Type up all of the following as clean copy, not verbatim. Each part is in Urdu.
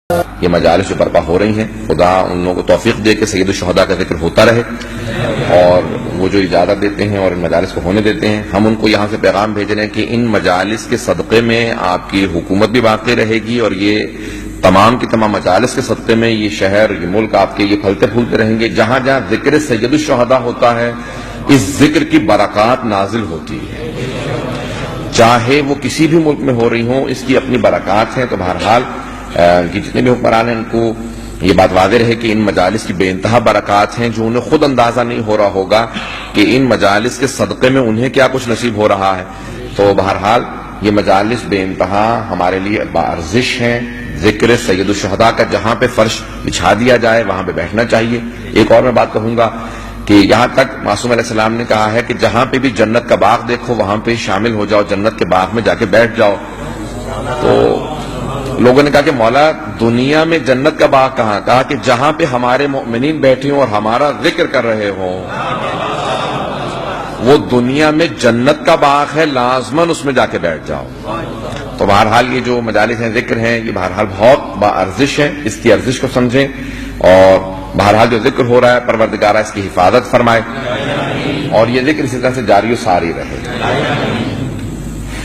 یہ مجالس جو برپا ہو رہی ہیں، خدا ان لوگوں کو توفیق دے کہ سید الشہداء کا ذکر ہوتا رہے، اور وہ جو اجازت دیتے ہیں اور ان مجالس کو ہونے دیتے ہیں، ہم ان کو یہاں سے پیغام بھیج رہے ہیں کہ ان مجالس کے صدقے میں آپ کی حکومت بھی باقی رہے گی، اور یہ تمام کی تمام مجالس کے صدقے میں یہ شہر، یہ ملک آپ کے یہ پھلتے پھولتے رہیں گے۔ جہاں جہاں ذکر سید الشہداء ہوتا ہے، اس ذکر کی برکات نازل ہوتی ہے، چاہے وہ کسی بھی ملک میں ہو رہی ہوں، اس کی اپنی برکات ہیں۔ تو بہرحال کہ جتنے بھی حکمران ہیں ان کو یہ بات واضح رہے کہ ان مجالس کی بے انتہا برکات ہیں، جو انہیں خود اندازہ نہیں ہو رہا ہوگا کہ ان مجالس کے صدقے میں انہیں کیا کچھ نصیب ہو رہا ہے۔ تو بہرحال یہ مجالس بے انتہا ہمارے لیے بارزش ہیں۔ ذکر سید الشہداء کا جہاں پہ فرش بچھا دیا جائے وہاں پہ بیٹھنا چاہیے۔ ایک اور میں بات کہوں گا کہ یہاں تک معصوم علیہ السلام نے کہا ہے کہ جہاں پہ بھی جنت کا باغ دیکھو وہاں پہ شامل ہو جاؤ، جنت کے باغ میں جا کے بیٹھ جاؤ۔ تو لوگوں نے کہا کہ مولا دنیا میں جنت کا باغ کہاں؟ کہا کہ جہاں پہ ہمارے مؤمنین بیٹھے ہوں اور ہمارا ذکر کر رہے ہوں، وہ دنیا میں جنت کا باغ ہے، لازماً اس میں جا کے بیٹھ جاؤ۔ تو بہرحال یہ جو مجالس ہیں، ذکر ہیں، یہ بہرحال بہت باارزش ہے، اس کی ارزش کو سمجھیں، اور بہرحال جو ذکر ہو رہا ہے پروردگارہ اس کی حفاظت فرمائے، اور یہ ذکر اسی طرح سے جاری و ساری رہے،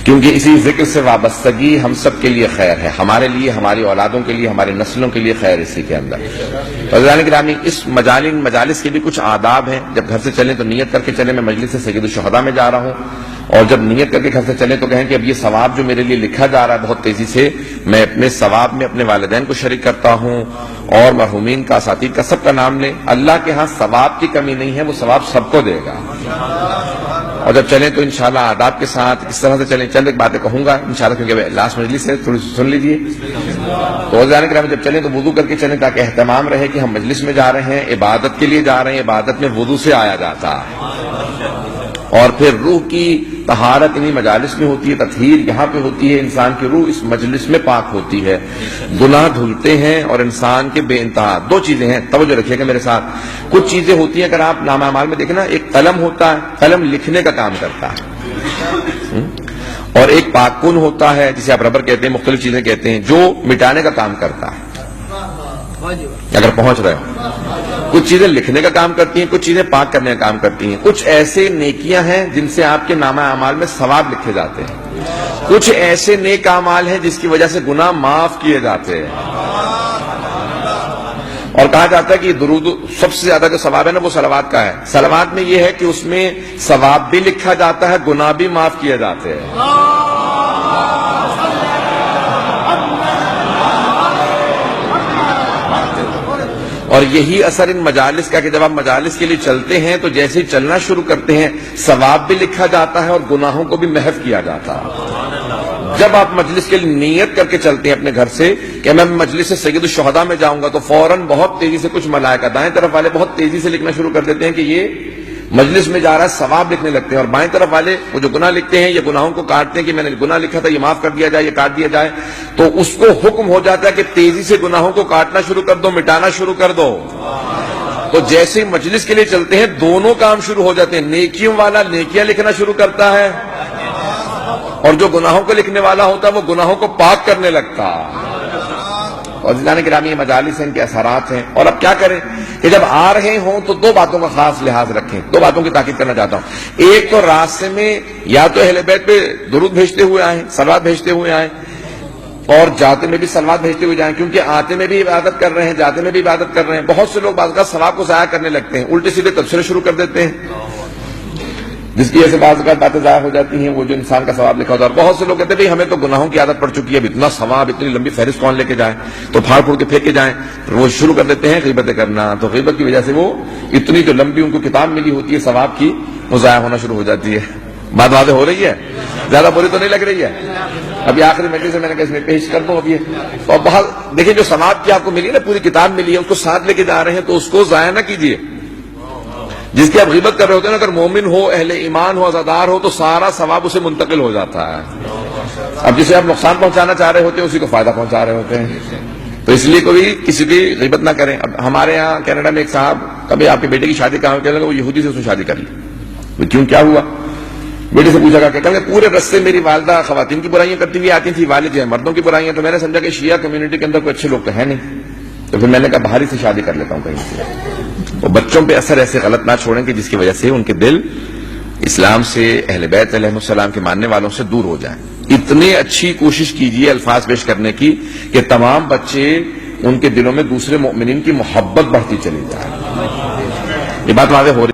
کیونکہ اسی ذکر سے وابستگی ہم سب کے لیے خیر ہے، ہمارے لیے، ہماری اولادوں کے لیے، ہماری نسلوں کے لیے خیر اسی کے اندر۔ عزیزان گرامی، اس مجالس کے بھی کچھ آداب ہیں۔ جب گھر سے چلیں تو نیت کر کے چلیں میں مجلس سید الشہداء میں جا رہا ہوں، اور جب نیت کر کے گھر سے چلیں تو کہیں کہ اب یہ ثواب جو میرے لیے لکھا جا رہا ہے بہت تیزی سے، میں اپنے ثواب میں اپنے والدین کو شریک کرتا ہوں، اور مرحومین کا، اساتید کا، سب کا نام لیں۔ اللہ کے ہاں ثواب کی کمی نہیں ہے، وہ ثواب سب کو دے گا۔ اور جب چلیں تو انشاءاللہ آداب کے ساتھ اس طرح سے چلیں۔ چند ایک باتیں کہوں گا انشاءاللہ، کیونکہ لاسٹ مجلس ہے، تھوڑی سن لیجیے۔ تو عزیزان کرام، جب چلیں تو وضو کر کے چلیں تاکہ اہتمام رہے کہ ہم مجلس میں جا رہے ہیں، عبادت کے لیے جا رہے ہیں، عبادت میں وضو سے آیا جاتا ہے، اور پھر روح کی طہارت انہی مجالس میں ہوتی ہے، تطہیر یہاں پہ ہوتی ہے، انسان کی روح اس مجلس میں پاک ہوتی ہے، گناہ دھلتے ہیں، اور انسان کے بے انتہا دو چیزیں ہیں، توجہ رکھیے گا میرے ساتھ۔ کچھ چیزیں ہوتی ہیں، اگر آپ نامہ اعمال میں دیکھیں نا، ایک قلم ہوتا ہے، قلم لکھنے کا کام کرتا ہے، اور ایک پاکون ہوتا ہے جسے آپ ربر کہتے ہیں، مختلف چیزیں کہتے ہیں، جو مٹانے کا کام کرتا ہے۔ اگر پہنچ رہے ہو، کچھ چیزیں لکھنے کا کام کرتی ہیں، کچھ چیزیں پاک کرنے کا کام کرتی ہیں۔ کچھ ایسے نیکیاں ہیں جن سے آپ کے نامہ اعمال میں ثواب لکھے جاتے ہیں، کچھ ایسے نیک اعمال ہیں جس کی وجہ سے گناہ معاف کیے جاتے ہیں۔ اور کہا جاتا ہے کہ درود سب سے زیادہ جو ثواب ہے نا وہ صلوات کا ہے۔ صلوات میں یہ ہے کہ اس میں ثواب بھی لکھا جاتا ہے، گناہ بھی معاف کیے جاتے ہیں۔ اور یہی اثر ان مجالس کا کہ جب آپ مجالس کے لیے چلتے ہیں تو جیسے ہی چلنا شروع کرتے ہیں ثواب بھی لکھا جاتا ہے اور گناہوں کو بھی محو کیا جاتا ہے۔ جب آپ مجلس کے لیے نیت کر کے چلتے ہیں اپنے گھر سے کہ میں مجلس سید الشہداء میں جاؤں گا، تو فوراً بہت تیزی سے کچھ ملائکہ دائیں طرف والے بہت تیزی سے لکھنا شروع کر دیتے ہیں کہ یہ مجلس میں جا رہا ہے، ثواب لکھنے لگتے ہیں، اور بائیں طرف والے وہ جو گناہ لکھتے ہیں یہ گناہوں کو کاٹتے ہیں کہ میں نے گناہ لکھا تھا یہ معاف کر دیا جائے، یہ کاٹ دیا جائے۔ تو اس کو حکم ہو جاتا ہے کہ تیزی سے گناہوں کو کاٹنا شروع کر دو، مٹانا شروع کر دو۔ تو جیسے مجلس کے لیے چلتے ہیں دونوں کام شروع ہو جاتے ہیں، نیکیوں والا نیکیاں لکھنا شروع کرتا ہے، اور جو گناہوں کو لکھنے والا ہوتا ہے وہ گناہوں کو پاک کرنے لگتا ہے۔ اور عزیزان گرامی، یہ مجالس ہیں، ان کے اثرات ہیں۔ اور اب کیا کریں کہ جب آ رہے ہوں تو دو باتوں کا خاص لحاظ رکھیں، دو باتوں کی تاکید کرنا چاہتا ہوں۔ ایک تو راستے میں یا تو اہل بیت پہ درود بھیجتے ہوئے آئیں، صلوات بھیجتے ہوئے آئیں، اور جاتے میں بھی صلوات بھیجتے ہوئے جائیں، کیونکہ آتے میں بھی عبادت کر رہے ہیں، جاتے میں بھی عبادت کر رہے ہیں۔ بہت سے لوگ بعض اوقات ثواب کو ضائع کرنے لگتے ہیں، الٹے سیدھے تبصرے شروع کر دیتے ہیں، جس کی وجہ سے بعض اوقات باتیں ضائع ہو جاتی ہیں، وہ جو انسان کا ثواب لکھا ہوتا ہے۔ اور بہت سے لوگ کہتے ہیں بھئی ہمیں تو گناہوں کی عادت پڑ چکی ہے، اب اتنا ثواب، اتنی لمبی فہرست کون لے کے جائے، تو پھاڑ پھوڑ کے پھینک کے جائیں۔ پھر وہ شروع کر دیتے ہیں غیبتیں کرنا، تو غیبت کی وجہ سے وہ اتنی جو لمبی ان کو کتاب ملی ہوتی ہے ثواب کی، وہ ضائع ہونا شروع ہو جاتی ہے۔ بات واضح ہو رہی ہے؟ زیادہ بری تو نہیں لگ رہی ہے؟ ابھی آخری مجلس سے میں نے کہا اس میں پیش کر دوں اب یہ، اور بہت دیکھیں جو ثواب کی آپ کو ملی نا، پوری کتاب ملی ہے، اس کو ساتھ لے کے جا رہے ہیں تو اس کو ضائع نہ کیجیے۔ جس کی آپ غیبت کر رہے ہوتے ہیں نا، اگر مومن ہو، اہل ایمان ہو، عزادار ہو، تو سارا ثواب اسے منتقل ہو جاتا ہے۔ اب جسے آپ نقصان پہنچانا چاہ رہے ہوتے ہیں اسی کو فائدہ پہنچا رہے ہوتے ہیں، تو اس لیے کوئی کسی کی غیبت نہ کریں۔ اب ہمارے یہاں کینیڈا میں ایک صاحب، کبھی آپ کے بیٹے کی شادی کہاں، کہنے لگا وہ یہودی سے اس نے شادی کر لی، کیوں، کیا ہوا؟ بیٹے سے پوچھا کہ پورے رستے میری والدہ خواتین کی برائیاں کرتی ہوئی آتی تھی، والد جو ہے مردوں کی برائیاں، تو میں نے سمجھا کہ شیعہ کمیونٹی کے اندر کوئی اچھے لوگ تو ہے نہیں، تو پھر میں نے کہا باہر ہی سے شادی کر لیتا ہوں کہیں سے۔ وہ بچوں پہ اثر ایسے غلط نہ چھوڑیں کہ جس کی وجہ سے ان کے دل اسلام سے، اہل بیت علیہ السلام کے ماننے والوں سے دور ہو جائیں۔ اتنی اچھی کوشش کیجیے الفاظ پیش کرنے کی کہ تمام بچے ان کے دلوں میں دوسرے مومنین کی محبت بڑھتی چلی جائے۔ یہ بات واضح ہو رہی